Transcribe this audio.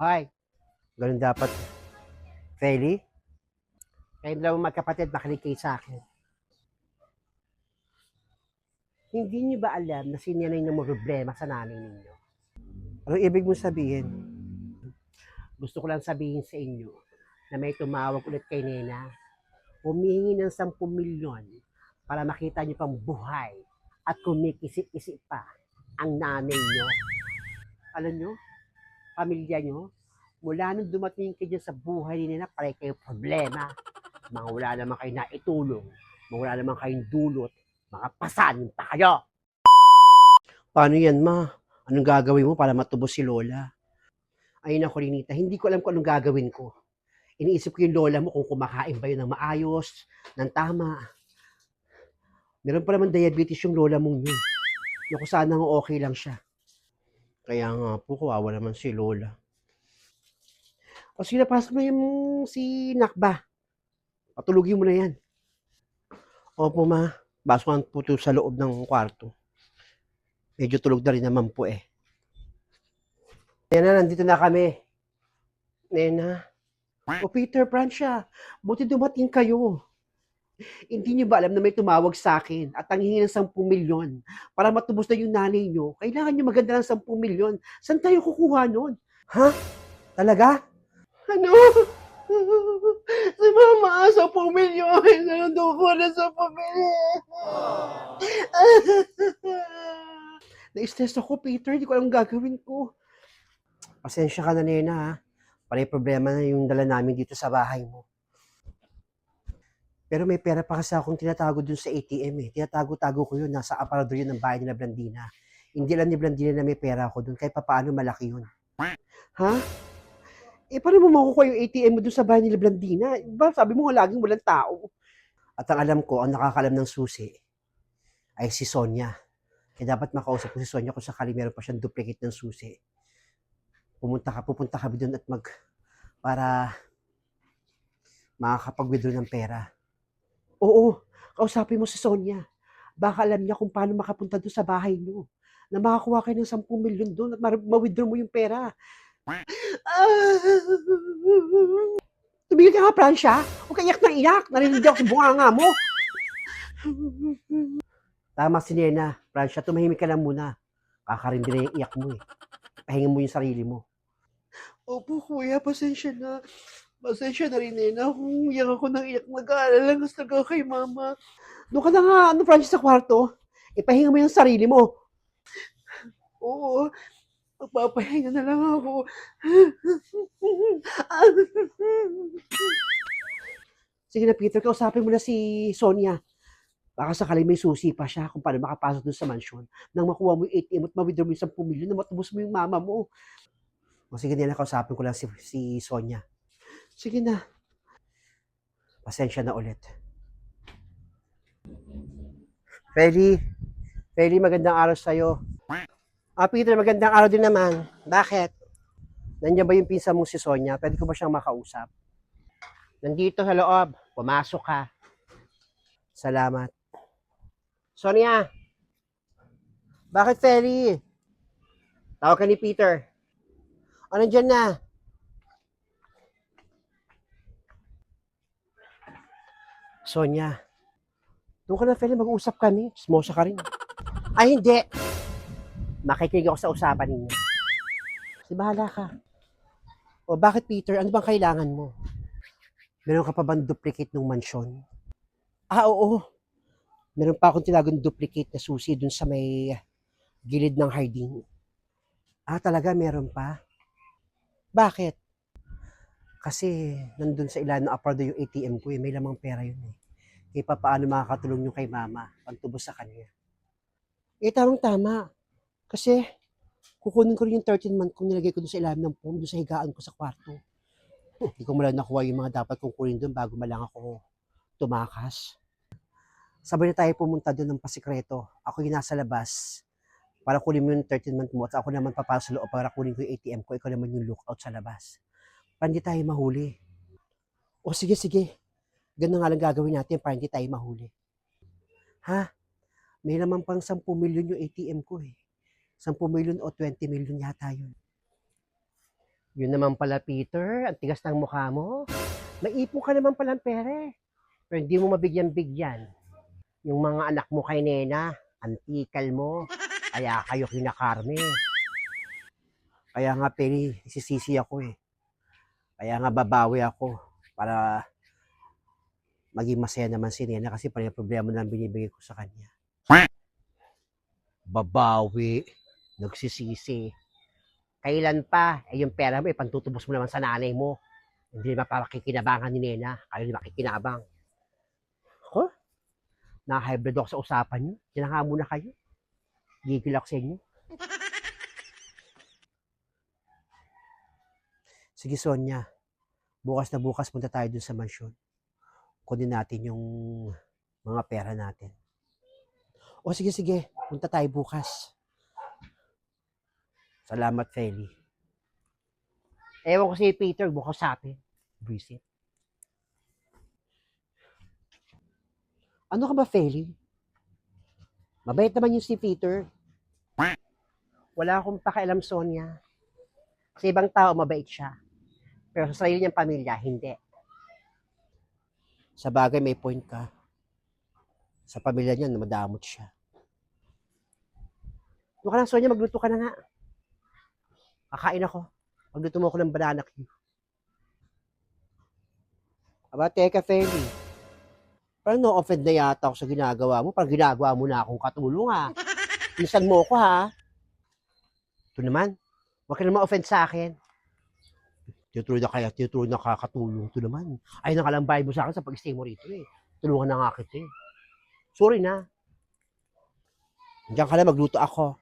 Hoy, ganun dapat. Feli, kayong dalawang magkapatid makinig kayo sa akin. Hindi niyo ba alam na sinyanay na mo problema sa nanay ninyo? Anong ibig mong sabihin? Gusto ko lang sabihin sa inyo na may tumawag ulit kay Nena. Humihingi ng 10 milyon para makita niyo pang buhay at kumikisip-isip pa ang nanay niyo. Alam niyo, pamilya niyo, mula nung dumating kayo sa buhay ni Nena, pare kayo problema. Mga wala naman kayo na itulong, mga wala naman kayong dulot, mga pasan pa kayo. Paano yan, ma? Anong gagawin mo para matubos si Lola? Ayun ako, Rinita, hindi ko alam kung anong gagawin ko. Iniisip ko yung lola mo kung kumakain ba yun ng maayos, ng tama. Meron pa naman diabetes yung lola mong yun. Naku, sana nga okay lang siya. Kaya nga po, kawawa naman si Lola. O sige, pasok mo yung si Nakba. Patulugin mo na yan. Opo, ma. Basukan po ito sa loob ng kwarto. Medyo tulog na rin naman po eh. Nena, nandito na kami. Nena. O Peter, Francia, buti dumating kayo. Hindi niyo ba alam na may tumawag sa akin at ang hihingi ng 10 milyon para matubos na yung nanay niyo? Kailangan niyo maganda ng 10 milyon. Saan tayo kukuha nun? Ha? Talaga? Ano? Si Mama, 10 milyon. Nandun ko na 10 milyon. Na-stress ako, Peter. Hindi ko alam gagawin ko. Pasensya ka na, Nena, ha? Panay problema na yung dala namin dito sa bahay mo. Pero may pera pa kasi akong tinatago dun sa ATM eh. Tinatago-tago ko yun. Nasa aparador yun ng bahay nila Blandina. Hindi alam ni Blandina na may pera ako dun. Kahit paano malaki yun. Ha? Eh, paano mo makukuha yung ATM mo dun sa bahay nila Blandina? Ba, sabi mo nga laging walang tao. At ang alam ko, ang nakakalam ng susi ay si Sonia. Kaya dapat makausap ko si Sonia kung sakali meron pa siyang duplicate ng susi. Pupunta kami dun at para makakapag-withdraw ng pera. Oo, kausapin mo si Sonia. Baka alam niya kung paano makapunta doon sa bahay niyo. Na makakuha kayo ng 10 milyon doon at ma-withdraw mo yung pera. Tumigil ka nga, Francia. Huwag ka iyak na iyak. Narinig ako sa bunganga mo. Tama si Nena. Francia, tumahimik ka lang muna. Kakarindi na yung iyak mo eh. Pahinga mo yung sarili mo. Opo, kuya. Pasensya na. Pasensya na rin, Nena. Kung iyak ako ng iyak, nag-aalala lang talaga kay Mama. Doon ka na nga, Francia, sa kwarto. Ipahinga mo yung sarili mo. Oo, magpapahinga na lang ako. Sige na, Peter, kausapin mo na si Sonia. Baka sakali may susi pa siya kung paano makapasok doon sa mansyon nang makuha mo yung ATM at ma-withdraw mo yung 10 milyon na matubos mo yung mama mo. O sige na, kausapin ko lang si Sonia. Sige na. Pasensya na ulit. Feli, magandang araw sa'yo. Peter, magandang araw din naman. Bakit? Nandiyan ba yung pinsa mong si Sonia? Pwede ko ba siyang makausap? Nandito sa loob. Pumasok ka. Salamat. Sonia! Bakit, Feli? Tawag ka ni Peter. O, nandyan na. Sonia. Doon ka na, Feli. Mag-uusap kami. Smosa ka rin. Ay, hindi. Makikinig ako sa usapan ninyo. Kasi bahala ka. O, bakit, Peter? Ano bang kailangan mo? Meron ka pa bang duplicate ng mansyon? Oo. Meron pa akong tinagong duplicate na susi dun sa may gilid ng harding. Talaga meron pa? Bakit? Kasi nandun sa ilan ng apartment yung ATM ko eh. May lamang pera yun eh. Kaya paano makakatulong yung kay mama pantubos sa kanya. Tamang-tama. Kasi kukunin ko rin yung 13 month kung nilagay ko dun sa ilalim ng foam, dun sa higaan ko sa kwarto. Hindi ko malang nakuha yung mga dapat kong kunin dun bago malang ako tumakas. Sabay na tayo pumunta dun ng pasikreto. Ako yung nasa labas para kunin mo yung 13 month mo at ako naman papasok sa loob para kunin ko yung ATM ko. Ikaw naman yung lookout sa labas. Para hindi tayo mahuli. O sige. Ganun nga lang gagawin natin para hindi tayo mahuli. Ha? May naman pang 10 milyon yung ATM ko eh. 10 milyon o 20 milyon yata yun. Yun naman pala, Peter, ang tigas ng mukha mo. May ipon ka naman palang pere. Pero hindi mo mabigyan-bigyan. Yung mga anak mo kay Nena, antikal mo. Kaya kayo kinakarme. Kaya nga, Penny, isisisi ako eh. Kaya nga babawi ako para maging masaya naman si Nena kasi pala yung problema na binibigay ko sa kanya. Babawi, nagsisisi. Kailan pa? Eh, yung pera mo, ipantutubos mo naman sa nanay mo. Hindi ba pakikinabangan ni Nena? Kayo di makikinabang. Ako? Na-hybrid ako sa usapan nyo. Diyan nga muna kayo. Gigil ako sa inyo. Sige, Sonia. Bukas na bukas punta tayo dun sa mansyon. Kunin natin yung mga pera natin. O sige. Punta tayo bukas. Salamat, Feli. Ewan ko si Peter, bukas sa atin. Visit. Ano ka ba, Feli? Mabait naman yung si Peter. Wala akong pakialam, Sonia. Sa ibang tao, mabait siya. Pero sa sarili niyang pamilya, hindi. Sa bagay, may point ka. Sa pamilya niya, madamot siya. Doon ka lang, Sonia, magluto ka na nga. Kakain ako. Magluto mo ako ng banana cue. Aba, teka, Feli. Parang no-offend na yata ako sa ginagawa mo. Parang ginagawa mo na akong katulong, ha. Pinsan mo ako, ha. Ito naman. Huwag ka naman offend sa akin. Tinuturo na kakatulong. Ito naman. Ay, nakalambay mo sa akin sa pag-stay mo rito, eh. Tulungan na nga kita, eh. Sorry na. Diyan ka na, magluto ako.